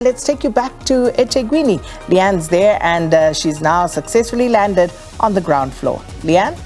Let's take you back to eThekwini. Leanne's there and she's now successfully landed on the ground floor. Leanne?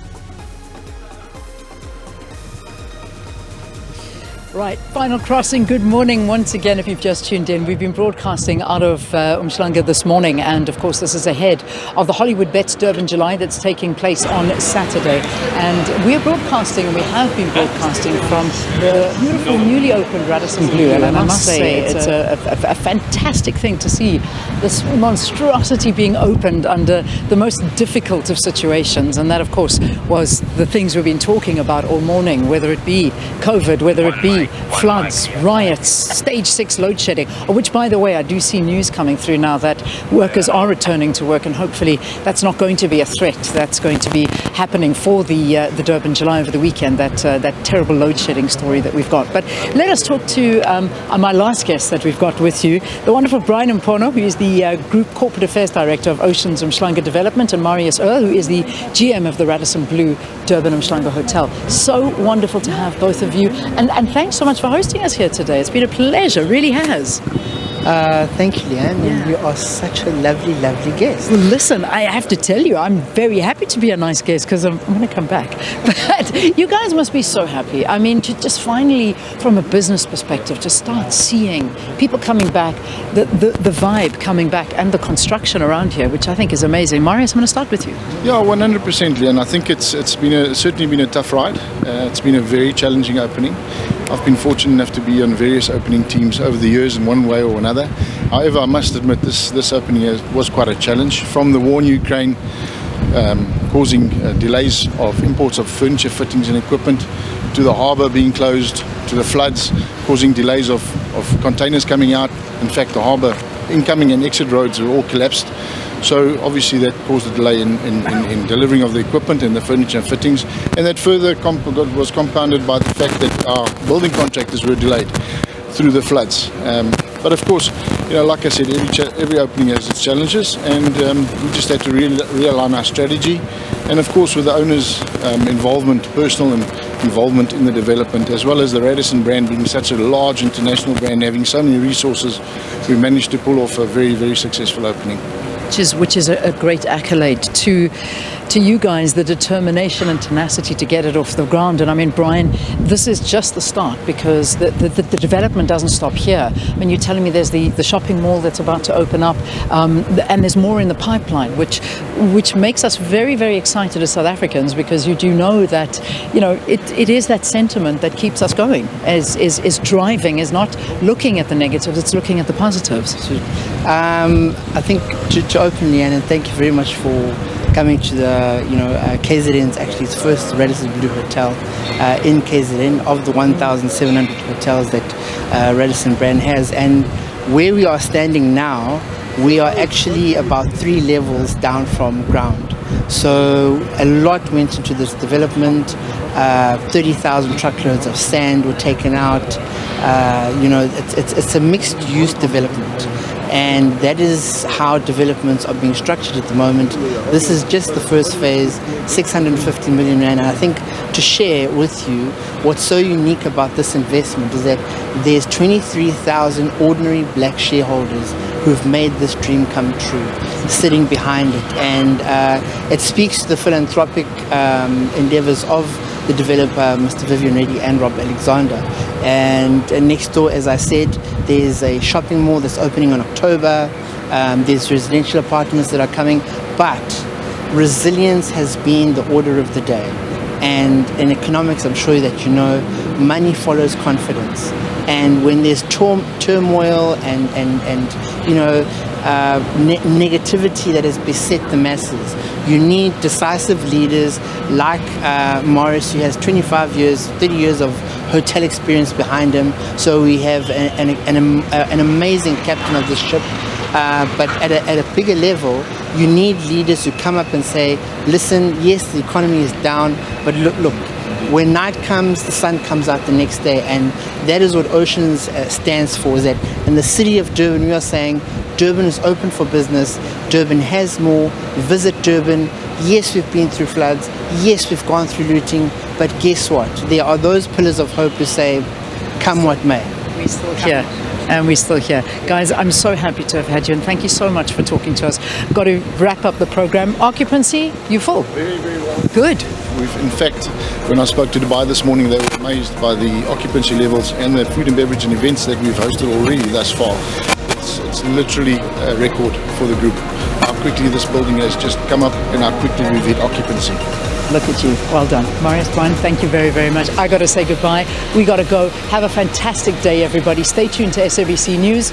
Right, final crossing. Good morning once again. If you've just tuned in, we've been broadcasting out of Umhlanga this morning, and of course this is ahead of the Hollywood Bets Durban July that's taking place on Saturday. And we are broadcasting, and we have been broadcasting from the beautiful newly opened Radisson Blu. And I must say it's a fantastic thing to see this monstrosity being opened under the most difficult of situations. And that, of course, was the things we've been talking about all morning, whether it be COVID, whether it be floods, riots, stage 6 load shedding, which, by the way, I do see news coming through now that workers are returning to work, and hopefully that's not going to be a threat. That's going to be happening for the Durban July over the weekend, that terrible load shedding story that we've got. But let us talk to my last guest that we've got with you, the wonderful Brian Mpono, who is the Group Corporate Affairs Director of Oceans Umhlanga Development, and Marius Earle, who is the GM of the Radisson Blu Durban Umhlanga Hotel. So wonderful to have both of you, and thanks so much for hosting us here today. It's been a pleasure, really has. Thank you, Leanne. Yeah. You are such a lovely, lovely guest. Well, listen, I have to tell you, I'm very happy to be a nice guest because I'm going to come back. But you guys must be so happy. I mean, to just finally, from a business perspective, to start seeing people coming back, the vibe coming back, and the construction around here, which I think is amazing. Marius, I'm going to start with you. Yeah, 100%, Leanne. I think it's certainly been a tough ride. It's been a very challenging opening. I've been fortunate enough to be on various opening teams over the years in one way or another. However, I must admit this opening was quite a challenge. From the war in Ukraine causing delays of imports of furniture, fittings and equipment, to the harbour being closed, to the floods causing delays of containers coming out. In fact, the harbour incoming and exit roads are all collapsed. So obviously that caused a delay in delivering of the equipment and the furniture and fittings, and that further was compounded by the fact that our building contractors were delayed through the floods. But of course, like I said, every opening has its challenges, and we just had to realign our strategy. And of course, with the owners' involvement, personal involvement in the development, as well as the Radisson brand being such a large international brand, having so many resources, we managed to pull off a very, very successful opening. Which is a great accolade to you guys, the determination and tenacity to get it off the ground. And I mean, Brian, this is just the start, because the development doesn't stop here. I mean, you're telling me there's the shopping mall that's about to open up, and there's more in the pipeline, which makes us very, very excited as South Africans, because you do know that, it is that sentiment that keeps us going, is driving, is not looking at the negatives, it's looking at the positives. I think to open, Leanne, and thank you very much for coming to the, KZN's actually its first Radisson Blu Hotel in KZN, of the 1,700 hotels that Radisson brand has. And where we are standing now, we are actually about 3 levels down from ground. So a lot went into this development. 30,000 truckloads of sand were taken out. It's a mixed-use development. And that is how developments are being structured at the moment. This is just the first phase, 650 million rand. And I think to share with you what's so unique about this investment is that there's 23,000 ordinary black shareholders who've made this dream come true, sitting behind it. And it speaks to the philanthropic endeavors of the developer, Mr. Vivian Reddy and Rob Alexander. And next door, as I said, there's a shopping mall that's opening in October. There's residential apartments that are coming. But resilience has been the order of the day. And in economics, I'm sure that you know, money follows confidence. And when there's turmoil and negativity that has beset the masses, you need decisive leaders like Marius, who has 25 years, 30 years of hotel experience behind him. So we have an amazing captain of the ship. But at a bigger level, you need leaders who come up and say, listen, yes, the economy is down, but look, when night comes, the sun comes out the next day. And that is what Oceans stands for, is that in the city of Durban, we are saying Durban is open for business. Durban has more. Visit Durban. Yes, we've been through floods. Yes, we've gone through looting. But guess what? There are those pillars of hope who say, come what may. we're still here. And we're still here. Guys, I'm so happy to have had you, and thank you so much for talking to us. Got to wrap up the program. Occupancy, you full? Very, very well. Good. In fact, when I spoke to Dubai this morning, they were amazed by the occupancy levels and the food and beverage and events that we've hosted already thus far. It's literally a record for the group. How quickly this building has just come up and how quickly we've hit occupancy. Look at you. Well done. Marius, Brian, thank you very, very much. I got to say goodbye. We got to go. Have a fantastic day, everybody. Stay tuned to SABC News.